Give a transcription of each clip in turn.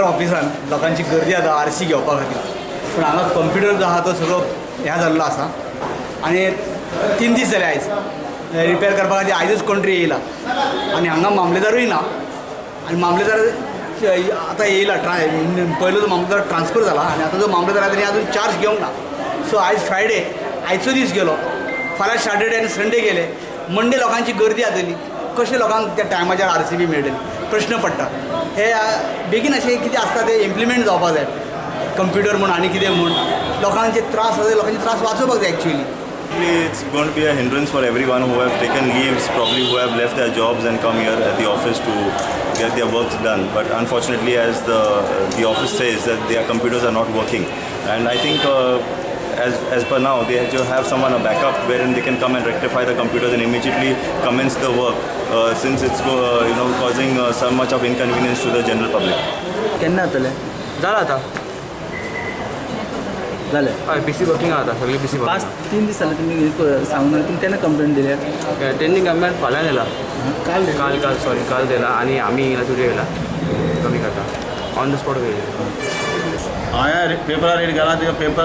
Computer ऑफिसान लोकांची गर्दी आता आरसी घेवपा खातीर पूण हांगा कम्प्युटर जो आहा तो सगळो ह्या जाल्लो आसा आनी 3 दीस जाले आयज रिपेर करपा खातीर आयजूच कोंट्री येयला आनी हांगा मामलेदारूय ना आनी मामलेदार आतां येयला पयलो जो मामलेदार ट्रान्सफर जाला आनी आतां जो मामलेदार आहा ताणी अजून चार्ज घेवंक ना सो आयज फ्रायडे आयचो दीस गेलो फाल्यां सॅटर्डे आनी संडे गेले मंडे लोकांची गर्दी जातली कशें लोकांक त्या टायमाचेर आरसीबी मेळटली प्रश्न पडटा हे बेगीन अशें कितें आसता तें इम्प्लिमेंट जावपाक जाय कंप्युटर म्हूण आनी कितें म्हूण लोकांचे त्रास आसा लोकांचे त्रास वाचोवपाक जाय actually. It's going to be a hindrance for everyone who have taken leaves, probably who have left their jobs and come here at the office to get their work done. But unfortunately, as the office says, that their computers are not working, and I think as per now, they have to have someone a backup wherein they can come and rectify the computers and immediately commence the work, since it's causing so much of inconvenience to the general public. केन्ना जातले जाला आता जाले हय PC working आता सगळे PC 5-3 दीस जाले तुमी सांगून तुमी केन्ना कंप्लेंट दिल्या त्यांनी गव्हर्मेंट फाल्यां दिला काल दिला आणि आम्ही येयला तुझे येयला कमी करता ऑन द स्पॉट येयले हांवें पेपरार रेड केला ते पेपर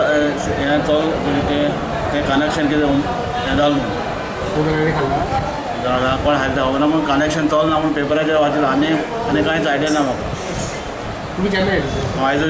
हें चल तें कनेक्शन कितें हें जालें म्हणून कोण हाडटा खबर ना कनेक्शन चलना म्हूण पेपराचेर वाचलें आनी कांयच आयडिया ना म्हाका तुम्ही केन्ना आयज